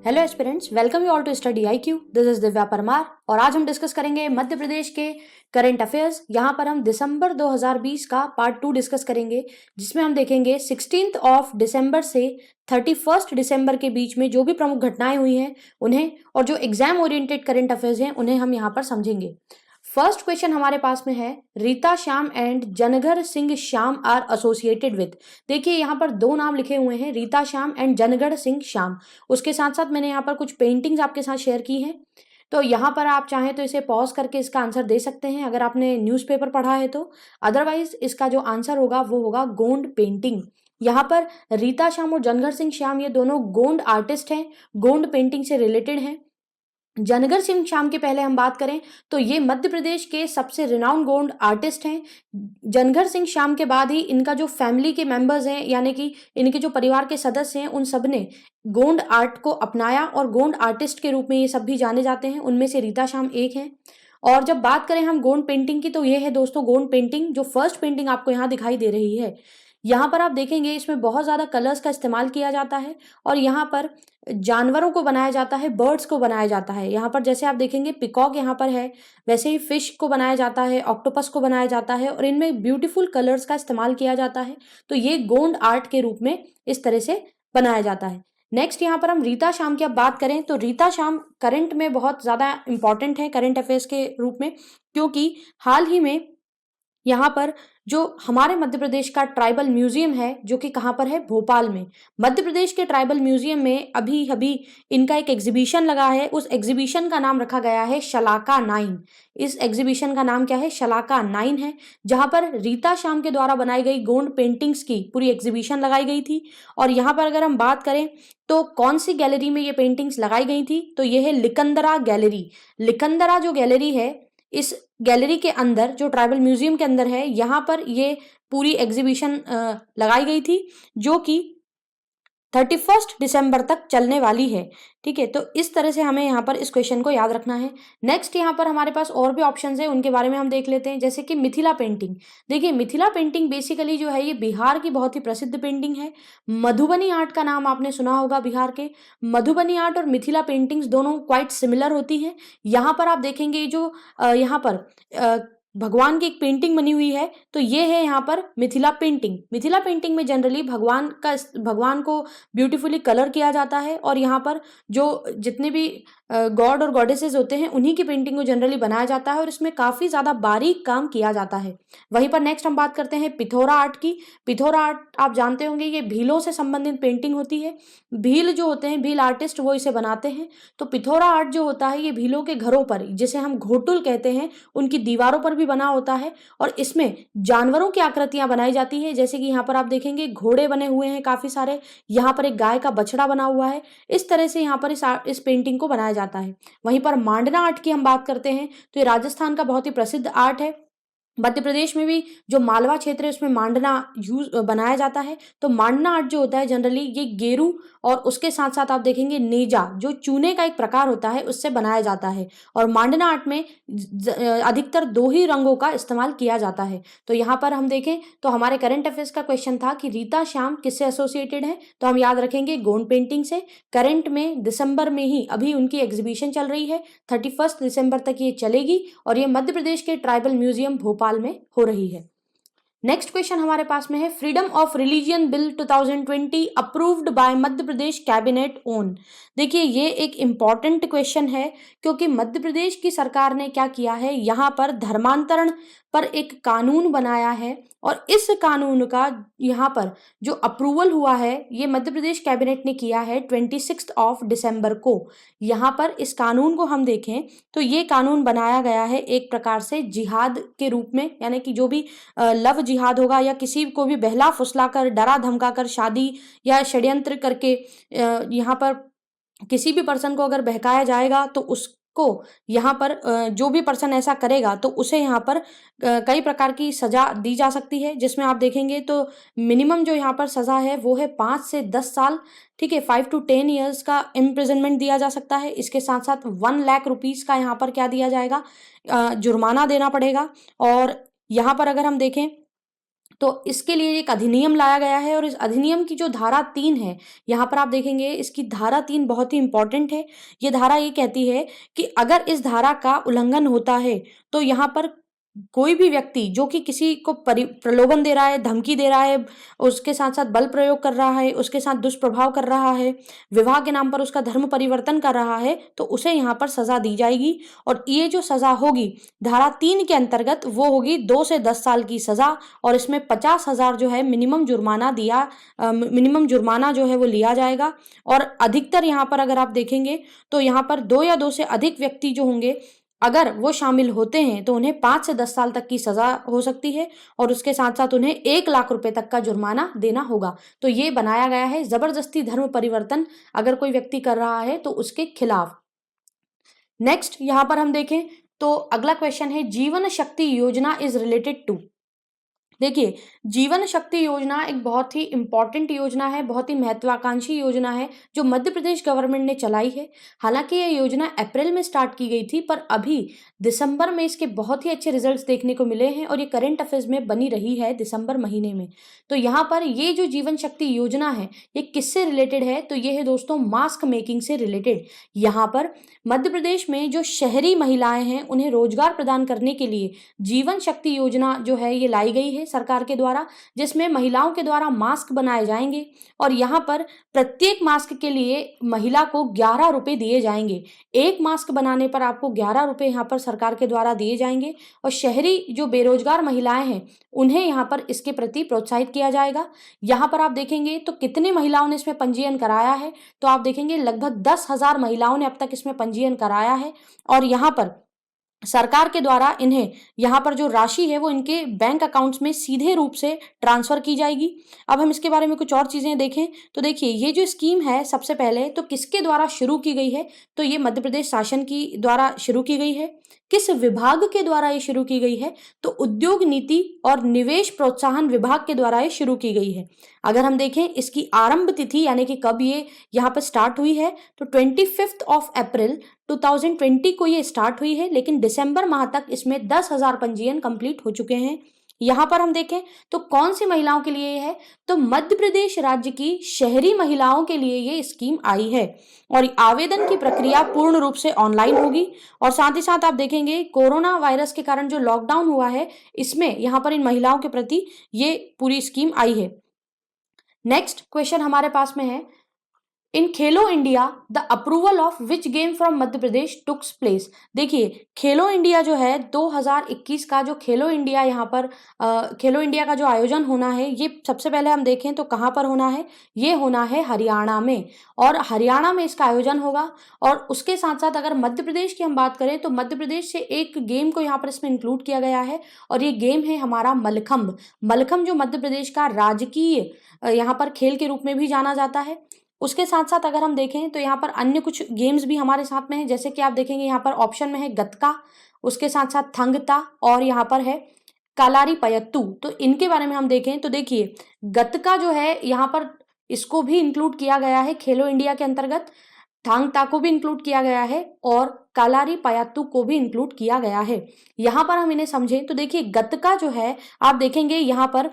Hello aspirants, welcome you all to study IQ। This is Divya Parmar और आज हम discuss करेंगे मध्य प्रदेश के करंट अफेयर्स। यहाँ पर हम दिसंबर 2020 का पार्ट 2 डिस्कस करेंगे, जिसमें हम देखेंगे 16 दिसंबर से 31 दिसंबर के बीच में जो भी प्रमुख घटनाएं हुई हैं उन्हें, और जो एग्जाम ओरिएंटेड करंट अफेयर्स हैं उन्हें हम यहाँ पर समझेंगे। फर्स्ट क्वेश्चन हमारे पास में है, Rita Shyam and Jangarh Singh Shyam are associated with. देखिए यहाँ पर दो नाम लिखे हुए हैं, रीता श्याम एंड जनगढ़ सिंह श्याम। उसके साथ साथ मैंने यहाँ पर कुछ पेंटिंग्स आपके साथ शेयर की हैं, तो यहाँ पर आप चाहें तो इसे पॉज करके इसका आंसर दे सकते हैं अगर आपने न्यूज़पेपर पढ़ा है तो। अदरवाइज इसका जो आंसर होगा वो होगा गोंड पेंटिंग। यहाँ पर रीता श्याम और जनगढ़ सिंह श्याम ये दोनों गोंड आर्टिस्ट हैं, गोंड पेंटिंग से रिलेटेड हैं। जनगढ़ सिंह श्याम की पहले हम बात करें तो ये मध्य प्रदेश के सबसे रिनाउंड गोंड आर्टिस्ट हैं। जनगढ़ सिंह श्याम के बाद ही इनका जो फैमिली के मेंबर्स हैं, यानी कि इनके जो परिवार के सदस्य हैं, उन सब ने गोंड आर्ट को अपनाया और गोंड आर्टिस्ट के रूप में ये सब भी जाने जाते हैं। उनमें से रीता श्याम एक हैं। और जब बात करें हम गोंड पेंटिंग की तो ये है दोस्तों गोंड पेंटिंग, जो फर्स्ट पेंटिंग आपको यहाँ दिखाई दे रही है। यहाँ पर आप देखेंगे इसमें बहुत ज़्यादा कलर्स का इस्तेमाल किया जाता है और यहाँ पर जानवरों को बनाया जाता है, बर्ड्स को बनाया जाता है। यहाँ पर जैसे आप देखेंगे पिकॉक यहाँ पर है, वैसे ही फिश को बनाया जाता है, ऑक्टोपस को बनाया जाता है और इनमें ब्यूटीफुल कलर्स का इस्तेमाल किया जाता है। तो ये गोंड आर्ट के रूप में इस तरह से बनाया जाता है। नेक्स्ट यहाँ पर हम रीता श्याम की अब बात करें तो रीता श्याम करंट में बहुत ज़्यादा इंपॉर्टेंट है करंट अफेयर्स के रूप में, क्योंकि हाल ही में यहाँ पर जो हमारे मध्य प्रदेश का ट्राइबल म्यूजियम है, जो कि कहाँ पर है, भोपाल में। मध्य प्रदेश के ट्राइबल म्यूजियम में अभी अभी इनका एक एग्जीबिशन लगा है। उस एग्जीबिशन का नाम रखा गया है शलाका 9। इस एग्जीबिशन का नाम क्या है, शलाका 9 है, जहाँ पर रीता श्याम के द्वारा बनाई गई गोंड पेंटिंग्स की पूरी एग्जीबिशन लगाई गई थी। और यहाँ पर अगर हम बात करें तो कौन सी गैलरी में ये पेंटिंग्स लगाई गई थी, तो ये है लिकंदरा गैलरी। लिकंदरा जो गैलरी है, इस गैलरी के अंदर जो ट्राइबल म्यूजियम के अंदर है, यहाँ पर ये पूरी एग्जीबिशन लगाई गई थी, जो कि 31 दिसंबर तक चलने वाली है। ठीक है, तो इस तरह से हमें यहाँ पर इस क्वेश्चन को याद रखना है। नेक्स्ट यहाँ पर हमारे पास और भी ऑप्शंस हैं, उनके बारे में हम देख लेते हैं, जैसे कि मिथिला पेंटिंग। देखिए मिथिला पेंटिंग बेसिकली जो है ये बिहार की बहुत ही प्रसिद्ध पेंटिंग है। मधुबनी आर्ट का नाम आपने सुना होगा बिहार के। मधुबनी आर्ट और मिथिला पेंटिंग्स दोनों क्वाइट सिमिलर होती हैं। यहाँ पर आप देखेंगे जो यहाँ पर भगवान की एक पेंटिंग बनी हुई है, तो ये है यहाँ पर मिथिला पेंटिंग। मिथिला पेंटिंग में जनरली भगवान को ब्यूटीफुली कलर किया जाता है और यहाँ पर जो जितने भी गॉड और गॉडेसेस होते हैं उन्हीं की पेंटिंग को जनरली बनाया जाता है और इसमें काफ़ी ज़्यादा बारीक काम किया जाता है। वहीं पर नेक्स्ट हम बात करते हैं पिथौरा आर्ट की। पिथौरा आर्ट आप जानते होंगे, ये भीलों से संबंधित पेंटिंग होती है। भील जो होते हैं, भील आर्टिस्ट, वो इसे बनाते हैं। तो पिथौरा आर्ट जो होता है ये भीलों के घरों पर, जिसे हम घोटुल कहते हैं, उनकी दीवारों पर भी बना होता है और इसमें जानवरों की आकृतियां बनाई जाती है। जैसे कि यहाँ पर आप देखेंगे घोड़े बने हुए हैं काफ़ी सारे, यहाँ पर एक गाय का बछड़ा बना हुआ है। इस तरह से यहाँ पर इस पेंटिंग को बनाया जाता है। वहीं पर मांडना आर्ट की हम बात करते हैं तो ये राजस्थान का बहुत ही प्रसिद्ध आर्ट है। मध्य प्रदेश में भी जो मालवा क्षेत्र है उसमें मांडना बनाया जाता है। तो मांडना आर्ट जो होता है जनरली ये गेरू और उसके साथ साथ आप देखेंगे नेजा, जो चूने का एक प्रकार होता है, उससे बनाया जाता है। और मांडना आर्ट में अधिकतर 2 ही रंगों का इस्तेमाल किया जाता है। तो यहाँ पर हम देखें तो हमारे करंट अफेयर्स का क्वेश्चन था कि रीता श्याम किससे एसोसिएटेड है, तो हम याद रखेंगे गोंड पेंटिंग से। करंट में दिसंबर में ही अभी उनकी एग्जीबिशन चल रही है, 31 दिसंबर तक ये चलेगी और ये मध्य प्रदेश के ट्राइबल म्यूजियम भोपाल में हो रही है। नेक्स्ट क्वेश्चन हमारे पास में है, freedom of religion bill 2020 approved by Madhya Pradesh cabinet own. देखिए ये एक इम्पॉर्टेंट क्वेश्चन है, क्योंकि मध्य प्रदेश की सरकार ने क्या किया है, यहाँ पर धर्मांतरण पर एक कानून बनाया है और इस कानून का यहाँ पर जो अप्रूवल हुआ है ये मध्य प्रदेश कैबिनेट ने किया है 26 दिसंबर को। यहाँ पर इस कानून को हम देखें तो ये कानून बनाया गया है एक प्रकार से जिहाद के रूप में, यानी कि जो भी लव जिहाद होगा या किसी को भी बहला फुसला कर, डरा धमका कर शादी या षड्यंत्र करके यहाँ पर किसी भी पर्सन को अगर बहकाया जाएगा तो उसको यहाँ पर जो भी पर्सन ऐसा करेगा तो उसे यहाँ पर कई प्रकार की सजा दी जा सकती है, जिसमें आप देखेंगे तो मिनिमम जो यहाँ पर सजा है वो है 5 से 10 साल। ठीक है, 5 to 10 ईयर्स का इम्प्रिजनमेंट दिया जा सकता है। इसके साथ साथ 1 लाख रुपीज़ का यहाँ पर क्या दिया जाएगा, जुर्माना देना पड़ेगा। और यहाँ पर अगर हम देखें तो इसके लिए एक अधिनियम लाया गया है और इस अधिनियम की जो धारा 3 है, यहाँ पर आप देखेंगे इसकी धारा 3 बहुत ही इंपॉर्टेंट है। ये धारा ये कहती है कि अगर इस धारा का उल्लंघन होता है तो यहाँ पर कोई भी व्यक्ति जो कि किसी को प्रलोभन दे रहा है, धमकी दे रहा है, उसके साथ साथ बल प्रयोग कर रहा है, उसके साथ दुष्प्रभाव कर रहा है, विवाह के नाम पर उसका धर्म परिवर्तन कर रहा है, तो उसे यहाँ पर सजा दी जाएगी। और ये जो सजा होगी धारा 3 के अंतर्गत वो होगी 2 से 10 साल की सजा, और इसमें 50,000 जो है मिनिमम जुर्माना जो है वो लिया जाएगा। और अधिकतर यहाँ पर अगर आप देखेंगे तो यहाँ पर 2 या 2 से अधिक व्यक्ति जो होंगे अगर वो शामिल होते हैं तो उन्हें 5 से 10 साल तक की सजा हो सकती है, और उसके साथ साथ उन्हें 1 लाख रुपए तक का जुर्माना देना होगा। तो ये बनाया गया है जबरदस्ती धर्म परिवर्तन अगर कोई व्यक्ति कर रहा है तो उसके खिलाफ। नेक्स्ट यहाँ पर हम देखें तो अगला क्वेश्चन है, जीवन शक्ति योजना इज रिलेटेड टू। देखिए, जीवन शक्ति योजना एक बहुत ही इंपॉर्टेंट योजना है, बहुत ही महत्वाकांक्षी योजना है जो मध्य प्रदेश गवर्नमेंट ने चलाई है। हालांकि यह योजना अप्रैल में स्टार्ट की गई थी, पर अभी दिसंबर में इसके बहुत ही अच्छे रिजल्ट्स देखने को मिले हैं और ये करंट अफेयर्स में बनी रही है दिसंबर महीने में। तो यहाँ पर ये जो जीवन शक्ति योजना है ये किससे रिलेटेड है, तो ये है दोस्तों मास्क मेकिंग से रिलेटेड। यहाँ पर मध्य प्रदेश में जो शहरी महिलाएं हैं उन्हें रोजगार प्रदान करने के लिए जीवन शक्ति योजना जो है ये लाई गई है सरकार के द्वारा, जिसमें महिलाओं के द्वारा मास्क बनाए जाएंगे और यहाँ पर प्रत्येक मास्क के लिए महिला को 11 रुपए दिए जाएंगे। एक मास्क बनाने पर आपको 11 रुपए यहाँ पर सरकार के द्वारा दिए जाएंगे, और शहरी जो बेरोजगार महिलाएं हैं उन्हें यहाँ पर इसके प्रति प्रोत्साहित किया जाएगा। यहाँ पर आप देखेंगे तो कितनी महिलाओं ने इसमें पंजीयन कराया है, तो आप देखेंगे लगभग 10,000 महिलाओं ने अब तक इसमें पंजीयन कराया है, और यहाँ पर सरकार के द्वारा इन्हें यहाँ पर जो राशि है वो इनके बैंक अकाउंट्स में सीधे रूप से ट्रांसफर की जाएगी। अब हम इसके बारे में कुछ और चीजें देखें तो देखिए, ये जो स्कीम है सबसे पहले तो किसके द्वारा शुरू की गई है, तो ये मध्य प्रदेश शासन की द्वारा शुरू की गई है। किस विभाग के द्वारा ये शुरू की गई है, तो उद्योग नीति और निवेश प्रोत्साहन विभाग के द्वारा ये शुरू की गई है। अगर हम देखें इसकी आरंभ तिथि यानी कि कब ये यहाँ पर स्टार्ट हुई है, तो 25 अप्रैल 2020 को ये स्टार्ट हुई है, लेकिन दिसंबर माह तक इसमें 10,000 पंजीयन कंप्लीट हो चुके हैं। यहाँ पर हम देखें तो कौन सी महिलाओं के लिए है, तो मध्य प्रदेश राज्य की शहरी महिलाओं के लिए ये स्कीम आई है, और आवेदन की प्रक्रिया पूर्ण रूप से ऑनलाइन होगी। और साथ ही साथ आप देखेंगे कोरोना वायरस के कारण जो लॉकडाउन हुआ है इसमें यहाँ पर इन महिलाओं के प्रति ये पूरी स्कीम आई है। नेक्स्ट क्वेश्चन हमारे पास में है, इन खेलो India the approval of which game from Madhya Pradesh takes place. देखिए, खेलो इंडिया जो है 2021 का जो खेलो इंडिया यहाँ पर खेलो इंडिया का जो आयोजन होना है, ये सबसे पहले हम देखें तो कहाँ पर होना है, ये होना है हरियाणा में, और हरियाणा में इसका आयोजन होगा। और उसके साथ साथ अगर मध्य प्रदेश की हम बात करें तो मध्य प्रदेश से एक गेम को यहाँ पर इसमें इंक्लूड किया गया है, और ये गेम है हमारा मलखम्ब। मलखम्ब जो मध्य प्रदेश का राजकीय यहाँ पर खेल के रूप में भी जाना जाता है। उसके साथ साथ अगर हम देखें तो यहाँ पर अन्य कुछ गेम्स भी हमारे साथ में हैं, जैसे कि आप देखेंगे यहाँ पर ऑप्शन में है गतका, उसके साथ साथ थंगता, और यहाँ पर है कालारी पयत्तू। तो इनके बारे में हम देखें तो देखिए, गतका जो है यहाँ पर इसको भी इंक्लूड किया गया है खेलो इंडिया के अंतर्गत, थांगता को भी इंक्लूड किया गया है, और कालारी पयत्तू को भी इंक्लूड किया गया है। यहाँ पर हम इन्हें समझें तो देखिए, गतका जो है आप देखेंगे यहाँ पर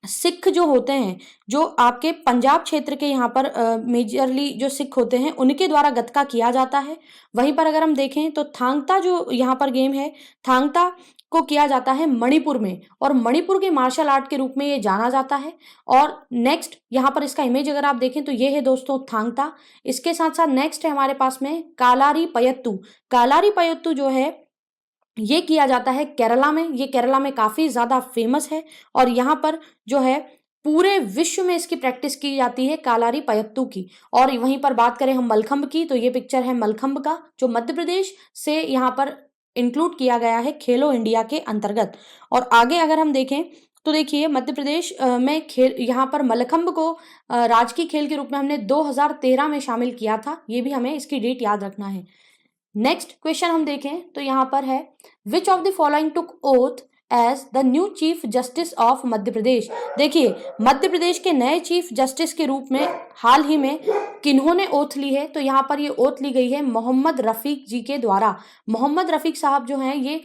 सिख जो होते हैं, जो आपके पंजाब क्षेत्र के यहाँ पर मेजरली जो सिख होते हैं उनके द्वारा गतका किया जाता है। वहीं पर अगर हम देखें तो थांगता जो यहाँ पर गेम है, थांगता को किया जाता है मणिपुर में, और मणिपुर के मार्शल आर्ट के रूप में ये जाना जाता है। और नेक्स्ट यहाँ पर इसका इमेज अगर आप देखें तो ये है दोस्तों थांगता। इसके साथ साथ नेक्स्ट है हमारे पास में कालारी पयत्तू। कालारी पयत्तू जो है ये किया जाता है केरला में, ये केरला में काफी ज्यादा फेमस है, और यहाँ पर जो है पूरे विश्व में इसकी प्रैक्टिस की जाती है कालारी पयत्तू की। और वहीं पर बात करें हम मलखम्ब की, तो ये पिक्चर है मलखम्ब का, जो मध्य प्रदेश से यहाँ पर इंक्लूड किया गया है खेलो इंडिया के अंतर्गत। और आगे अगर हम देखें तो देखिए, मध्य प्रदेश में खेल यहाँ पर मलखम्ब को राजकीय खेल के रूप में हमने 2013 में शामिल किया था, ये भी हमें इसकी डेट याद रखना है। नेक्स्ट क्वेश्चन हम देखें तो यहाँ पर है, which of the following took oath as the new chief justice of Madhya Pradesh. देखिए, मध्य प्रदेश के नए चीफ जस्टिस के रूप में हाल ही में किन्होंने ओथ ली है, तो यहाँ पर ये ओथ ली गई है मोहम्मद रफीक जी के द्वारा। मोहम्मद रफीक साहब जो हैं ये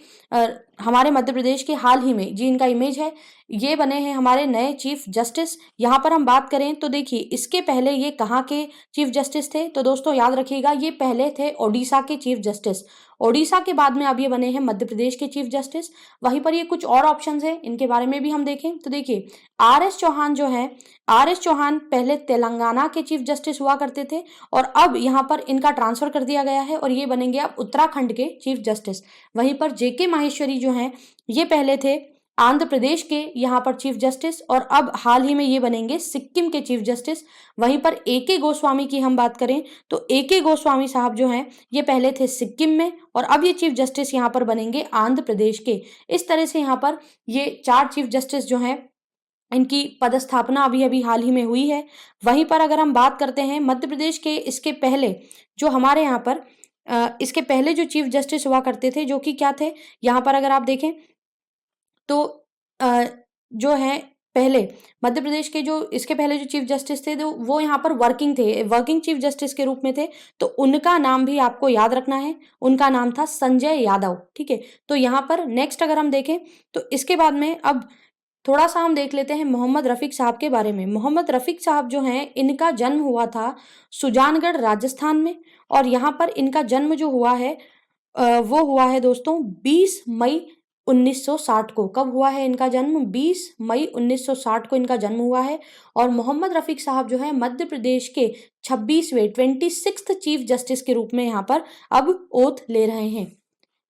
हमारे मध्य प्रदेश के हाल ही में जी इनका इमेज है, ये बने हैं हमारे नए चीफ जस्टिस। यहाँ पर हम बात करें तो देखिए इसके पहले ये कहाँ के चीफ जस्टिस थे, तो दोस्तों याद रखिएगा ये पहले थे ओडिशा के चीफ जस्टिस। ओडिशा के बाद में अब ये बने हैं मध्य प्रदेश के चीफ जस्टिस। वहीं पर ये कुछ और ऑप्शंस हैं, इनके बारे में भी हम देखें तो देखिए आर.एस. चौहान जो है, आर.एस. चौहान पहले तेलंगाना के चीफ जस्टिस हुआ करते थे और अब यहाँ पर इनका ट्रांसफर कर दिया गया है और ये बनेंगे अब उत्तराखंड के चीफ जस्टिस। वहीं पर जे.के. माहेश्वरी जो हैं ये पहले थे आंध्र प्रदेश के यहाँ पर चीफ जस्टिस और अब हाल ही में ये बनेंगे सिक्किम के चीफ जस्टिस। वहीं पर ए.के. गोस्वामी की हम बात करें तो ए.के. गोस्वामी साहब जो हैं ये पहले थे सिक्किम में और अब ये चीफ जस्टिस यहाँ पर बनेंगे आंध्र प्रदेश के। इस तरह से यहाँ पर ये 4 चीफ जस्टिस जो हैं इनकी पदस्थापना अभी अभी हाल ही में हुई है। वहीं पर अगर हम बात करते हैं मध्य प्रदेश के, इसके पहले जो हमारे यहाँ पर इसके पहले जो चीफ जस्टिस हुआ करते थे जो कि क्या थे, यहाँ पर अगर आप देखें तो जो है पहले मध्य प्रदेश के जो इसके पहले जो चीफ जस्टिस थे तो वो यहाँ पर वर्किंग चीफ जस्टिस के रूप में थे, तो उनका नाम भी आपको याद रखना है, उनका नाम था संजय यादव। ठीक है, तो यहाँ पर नेक्स्ट अगर हम देखें तो इसके बाद में अब थोड़ा सा हम देख लेते हैं मोहम्मद रफीक साहब के बारे में। मोहम्मद रफीक साहब जो हैं इनका जन्म हुआ था सुजानगढ़ राजस्थान में और यहाँ पर इनका जन्म जो हुआ है वो हुआ है दोस्तों 20 मई 1960 को। कब हुआ है इनका जन्म? 20 मई 1960 को इनका जन्म हुआ है और मोहम्मद रफीक साहब जो है मध्य प्रदेश के 26th चीफ जस्टिस के रूप में यहाँ पर अब ओथ ले रहे हैं।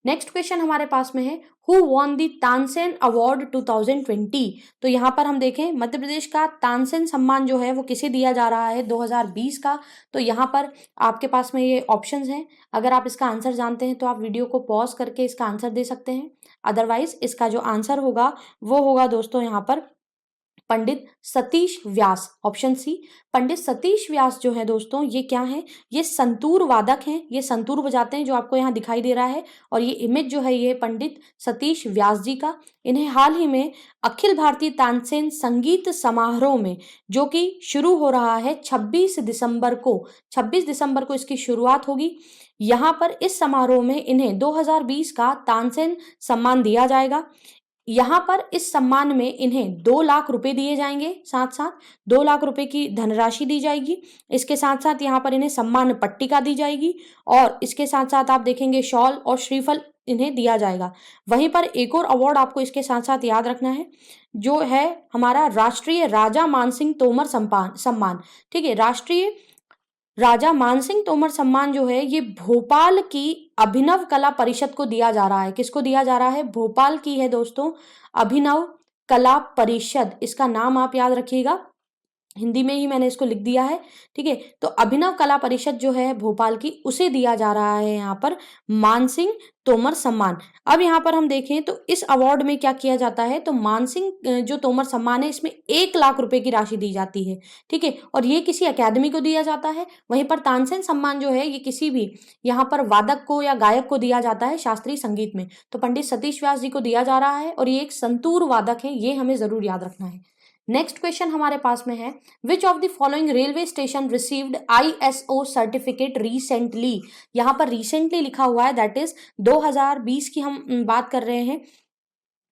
नेक्स्ट क्वेश्चन हमारे पास में है who won the Tansen award 2020। तो यहाँ पर हम देखें मध्य प्रदेश का तानसेन सम्मान जो है वो किसे दिया जा रहा है 2020 का। तो यहाँ पर आपके पास में ये ऑप्शंस हैं, अगर आप इसका आंसर जानते हैं तो आप वीडियो को पॉज करके इसका आंसर दे सकते हैं, अदरवाइज इसका जो आंसर होगा वो होगा दोस्तों यहाँ पर पंडित सतीश व्यास, ऑप्शन सी। पंडित सतीश व्यास जो है दोस्तों ये क्या है, ये संतूर वादक हैं, ये संतूर बजाते हैं जो आपको यहाँ दिखाई दे रहा है और ये इमेज जो है ये पंडित सतीश व्यास जी का। इन्हें हाल ही में अखिल भारतीय तानसेन संगीत समारोह में जो कि शुरू हो रहा है 26 दिसंबर को इसकी शुरुआत होगी। यहाँ पर इस समारोह में इन्हें 2020 का तानसेन सम्मान दिया जाएगा। यहाँ पर इस सम्मान में इन्हें 2 लाख रुपए दिए जाएंगे, साथ साथ 2 लाख रुपए की धनराशि दी जाएगी। इसके साथ साथ यहाँ पर इन्हें सम्मान पट्टिका दी जाएगी और इसके साथ साथ आप देखेंगे शॉल और श्रीफल इन्हें दिया जाएगा। वहीं पर एक और अवार्ड आपको इसके साथ साथ याद रखना है जो है हमारा राष्ट्रीय राजा मानसिंह तोमर सम्मान। ठीक है, राष्ट्रीय राजा मानसिंह तोमर सम्मान जो है ये भोपाल की अभिनव कला परिषद को दिया जा रहा है। किसको दिया जा रहा है? भोपाल की है दोस्तों अभिनव कला परिषद, इसका नाम आप याद रखिएगा, हिंदी में ही मैंने इसको लिख दिया है। ठीक है, तो अभिनव कला परिषद जो है भोपाल की उसे दिया जा रहा है यहाँ पर मानसिंह तोमर सम्मान। अब यहाँ पर हम देखें तो इस अवार्ड में क्या किया जाता है, तो मानसिंह जो तोमर सम्मान है इसमें 1 लाख रुपए की राशि दी जाती है। ठीक है, और ये किसी अकेडमी को दिया जाता है। वहीं पर तानसेन सम्मान जो है ये किसी भी यहाँ पर वादक को या गायक को दिया जाता है शास्त्रीय संगीत में, तो पंडित सतीश व्यास जी को दिया जा रहा है और ये एक संतूर वादक है, ये हमें जरूर याद रखना है। नेक्स्ट क्वेश्चन हमारे पास में है which of the following railway station received ISO certificate recently. यहाँ पर रिसेंटली लिखा हुआ है, दैट इज 2020 की हम बात कर रहे हैं।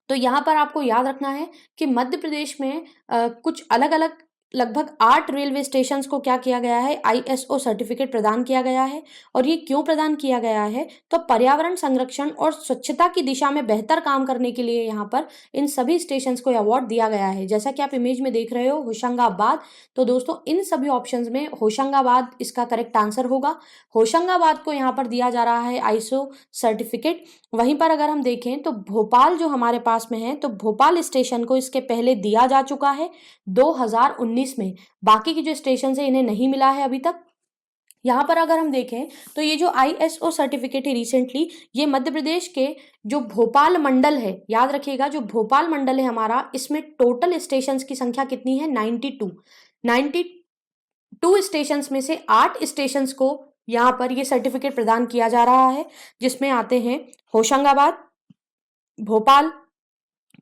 तो यहाँ पर आपको याद रखना है कि मध्य प्रदेश में कुछ अलग अलग लगभग 8 रेलवे स्टेशन को क्या किया गया है, ISO सर्टिफिकेट प्रदान किया गया है। और ये क्यों प्रदान किया गया है, तो पर्यावरण संरक्षण और स्वच्छता की दिशा में बेहतर काम करने के लिए यहाँ पर इन सभी स्टेशन को अवार्ड दिया गया है। जैसा कि आप इमेज में देख रहे हो होशंगाबाद, तो दोस्तों इन सभी ऑप्शंस में होशंगाबाद इसका करेक्ट आंसर होगा। होशंगाबाद को यहाँ पर दिया जा रहा है ISO सर्टिफिकेट। वहीं पर अगर हम देखें तो भोपाल जो हमारे पास में है, तो भोपाल स्टेशन को इसके पहले दिया जा चुका है 2019 में। बाकी की जो स्टेशन है इन्हें नहीं मिला है अभी तक। यहाँ पर अगर हम देखें तो ये जो ISO सर्टिफिकेट है रिसेंटली, ये मध्य प्रदेश के जो भोपाल मंडल है, याद रखिएगा जो भोपाल मंडल है हमारा, इसमें टोटल स्टेशन की संख्या कितनी है, 92 स्टेशन में से 8 स्टेशन को यहाँ पर ये सर्टिफिकेट प्रदान किया जा रहा है, जिसमें आते हैं होशंगाबाद, भोपाल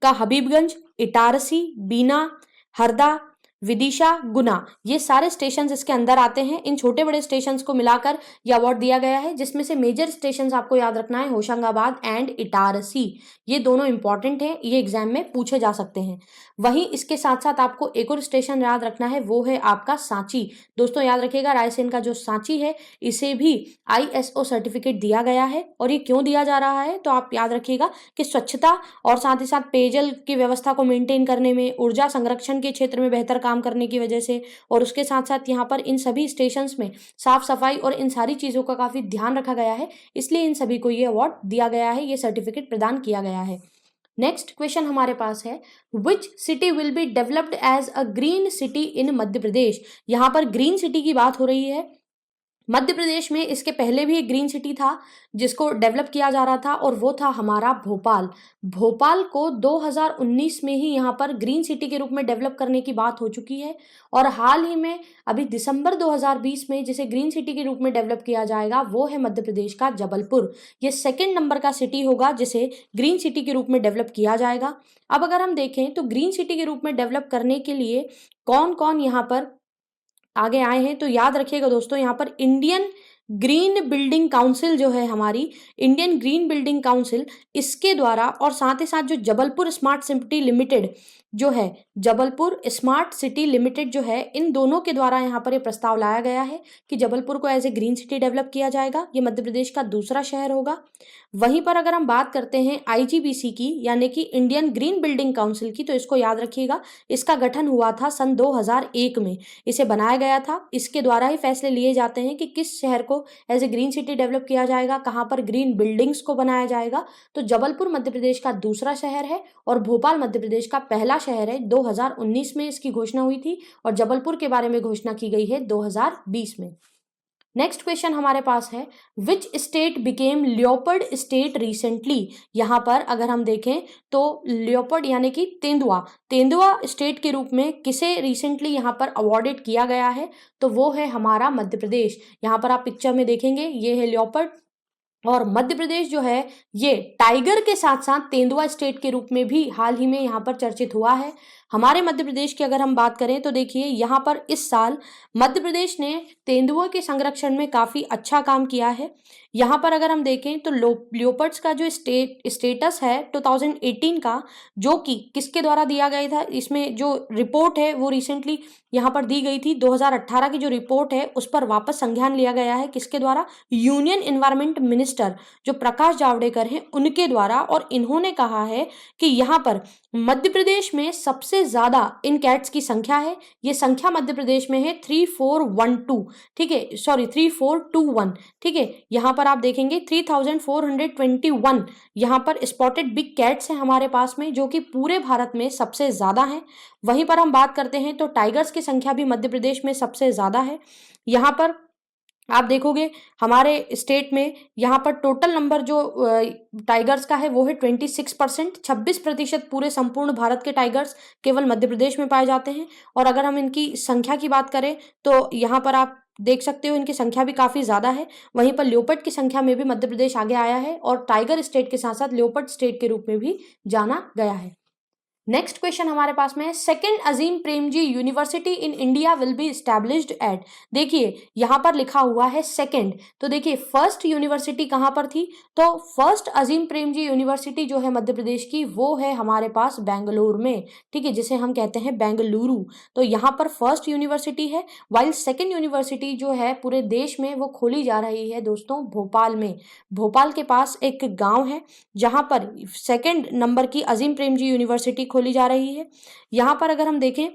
का हबीबगंज, इटारसी, बीना, हरदा, विदिशा, गुना, ये सारे स्टेशन इसके अंदर आते हैं। इन छोटे बड़े स्टेशन को मिलाकर यह अवार्ड दिया गया है, जिसमें से मेजर स्टेशन आपको याद रखना है होशंगाबाद एंड इटारसी। ये दोनों इंपॉर्टेंट है, ये एग्जाम में पूछे जा सकते हैं। वहीं इसके साथ साथ आपको एक और स्टेशन याद रखना है, वो है आपका सांची। दोस्तों याद रखिएगा, रायसेन का जो सांची है इसे भी ISO सर्टिफिकेट दिया गया है। और ये क्यों दिया जा रहा है, तो आप याद रखिएगा कि स्वच्छता और साथ ही साथ पेयजल की व्यवस्था को मेंटेन करने में, ऊर्जा संरक्षण के क्षेत्र में बेहतर काम करने की वजह से, और उसके साथ साथ यहाँ पर इन सभी स्टेशंस में साफ सफाई और इन सारी चीजों का काफी ध्यान रखा गया है, इसलिए इन सभी को ये अवार्ड दिया गया है, ये सर्टिफिकेट प्रदान किया गया है। नेक्स्ट क्वेश्चन हमारे पास है, which city will be developed as a green city in Madhya Pradesh. यहाँ पर ग्रीन सिटी की बात हो रही है। मध्य प्रदेश में इसके पहले भी एक ग्रीन सिटी था जिसको डेवलप किया जा रहा था, और वो था हमारा भोपाल। भोपाल को 2019 में ही यहाँ पर ग्रीन सिटी के रूप में डेवलप करने की बात हो चुकी है, और हाल ही में अभी दिसंबर 2020 में जिसे ग्रीन सिटी के रूप में डेवलप किया जाएगा वो है मध्य प्रदेश का जबलपुर। ये सेकेंड नंबर का सिटी होगा जिसे ग्रीन सिटी के रूप में डेवलप किया जाएगा। अब अगर हम देखें तो ग्रीन सिटी के रूप में डेवलप करने के लिए कौन कौन यहाँ पर आगे आए हैं, तो याद रखिएगा दोस्तों, यहाँ पर इंडियन ग्रीन बिल्डिंग काउंसिल जो है हमारी, इंडियन ग्रीन बिल्डिंग काउंसिल, इसके द्वारा, और साथ ही साथ जो जबलपुर स्मार्ट सिटी लिमिटेड जो है, जबलपुर स्मार्ट सिटी लिमिटेड जो है, इन दोनों के द्वारा यहाँ पर ये प्रस्ताव लाया गया है कि जबलपुर को as a green city develop किया जाएगा। ये मध्य प्रदेश का दूसरा शहर होगा। वहीं पर अगर हम बात करते हैं IGBC की, यानी कि इंडियन ग्रीन बिल्डिंग काउंसिल की, तो इसको याद रखिएगा, इसका गठन हुआ था सन 2001 में, इसे बनाया गया था। इसके द्वारा ही फैसले लिए जाते हैं कि किस शहर को as a green city develop किया जाएगा, कहाँ पर ग्रीन बिल्डिंग्स को बनाया जाएगा। तो जबलपुर मध्य प्रदेश का दूसरा शहर है और भोपाल मध्य प्रदेश का पहला शहर है। 2019 में इसकी घोषणा हुई थी और जबलपुर के बारे में घोषणा की गई है 2020 में। नेक्स्ट क्वेश्चन हमारे पास है, which state became leopard state recently. यहाँ पर अगर हम देखें तो लियोपर्ड यानी कि तेंदुआ स्टेट के रूप में किसे रिसेंटली यहाँ पर अवॉर्डेड किया गया है, तो वो है हमारा मध्य प्रदेश। यहाँ पर आप पिक्चर में देखेंगे, ये है लियोपर्ड, और मध्य प्रदेश जो है ये टाइगर के साथ साथ तेंदुआ स्टेट के रूप में भी हाल ही में यहाँ पर चर्चित हुआ है। हमारे मध्य प्रदेश की अगर हम बात करें तो देखिए, यहाँ पर इस साल मध्य प्रदेश ने तेंदुआ के संरक्षण में काफी अच्छा काम किया है। यहाँ पर अगर हम देखें तो लियोपर्ड्स का जो स्टेटस है 2018 का, जो कि किसके द्वारा दिया गया था, इसमें जो रिपोर्ट है वो रिसेंटली यहाँ पर दी गई थी। 2018 की जो रिपोर्ट है उस पर वापस संज्ञान लिया गया है, किसके द्वारा, यूनियन एनवायरमेंट मिनिस्टर जो प्रकाश जावड़ेकर हैं उनके द्वारा। और इन्होंने कहा है कि यहाँ पर मध्य प्रदेश में सबसे ज्यादा इन कैट्स की संख्या है। ये संख्या मध्य प्रदेश में है 3412, ठीक है, सॉरी 3421, ठीक है। यहाँ पर आप देखेंगे 3421 यहाँ पर स्पॉटेड बिग कैट्स हैं हमारे पास में, जो कि पूरे भारत में सबसे ज्यादा हैं। वहीं पर हम बात करते हैं तो टाइगर्स की संख्या भी मध्य प्रदेश में सबसे ज्यादा है। यहाँ पर आप देखोगे हमारे स्टेट में यहाँ पर टोटल नंबर जो टाइगर्स का है वो है 26%, 26% पूरे संपूर्ण भारत के टाइगर्स केवल मध्य प्रदेश में पाए जाते हैं। और अगर हम इनकी संख्या की बात करें तो यहाँ पर आप देख सकते हो इनकी संख्या भी काफी ज्यादा है। वहीं पर लियोपर्ड की संख्या में भी मध्य प्रदेश आगे आया है और टाइगर स्टेट के साथ साथ लियोपर्ड स्टेट के रूप में भी जाना गया है। नेक्स्ट क्वेश्चन हमारे पास में है, second Azim Premji university in India will be established at. देखिए यहाँ पर लिखा हुआ है सेकेंड, तो देखिए फर्स्ट यूनिवर्सिटी कहाँ पर थी, तो फर्स्ट अजीम प्रेमजी यूनिवर्सिटी जो है मध्य प्रदेश की वो है हमारे पास बेंगलुरु में, ठीक है, जिसे हम कहते हैं बेंगलुरु। तो यहाँ पर फर्स्ट यूनिवर्सिटी है, वाइल सेकेंड यूनिवर्सिटी जो है पूरे देश में वो खोली जा रही है दोस्तों भोपाल में। भोपाल के पास एक गाँव है जहाँ पर सेकेंड नंबर की अजीम प्रेमजी यूनिवर्सिटी खोली जा रही है। यहाँ पर अगर हम देखें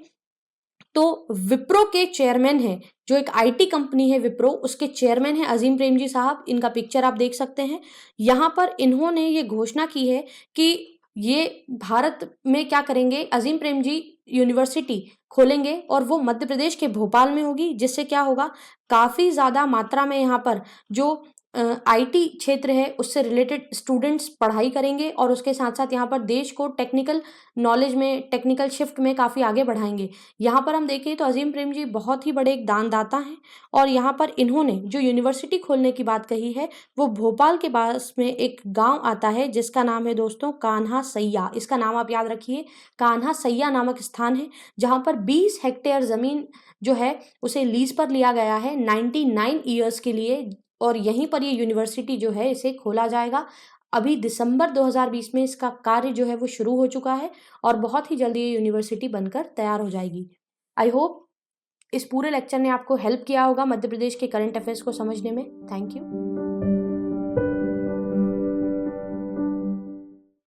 तो विप्रो के चेयरमैन हैं, जो एक IT कंपनी है विप्रो, उसके चेयरमैन हैं अजीम प्रेमजी साहब। इनका पिक्चर आप देख सकते हैं। यहाँ पर इन्होंने ये घोषणा की है कि ये भारत में क्या करेंगे, अजीम प्रेमजी यूनिवर्सिटी खोलेंगे और वो मध्य प्रदेश के भोपाल में होगी, जिससे क्या होगा, काफी ज्यादा मात्रा में यहाँ पर जो आईटी क्षेत्र है उससे रिलेटेड स्टूडेंट्स पढ़ाई करेंगे और उसके साथ साथ यहाँ पर देश को टेक्निकल नॉलेज में, टेक्निकल शिफ्ट में काफ़ी आगे बढ़ाएंगे। यहाँ पर हम देखें तो अजीम प्रेम जी बहुत ही बड़े एक दानदाता हैं और यहाँ पर इन्होंने जो यूनिवर्सिटी खोलने की बात कही है वो भोपाल के पास में एक गांव आता है जिसका नाम है दोस्तों कान्हा सैया। इसका नाम आप याद रखिए, कान्हा सैया नामक स्थान है जहाँ पर 20 हेक्टेयर ज़मीन जो है उसे लीज पर लिया गया है 99 ईयर्स के लिए और यहीं पर ये यूनिवर्सिटी जो है इसे खोला जाएगा। अभी दिसंबर 2020 में इसका कार्य जो है वो शुरू हो चुका है और बहुत ही जल्दी ये यूनिवर्सिटी बनकर तैयार हो जाएगी। आई होप इस पूरे लेक्चर ने आपको हेल्प किया होगा मध्य प्रदेश के करंट अफेयर्स को समझने में। Thank you.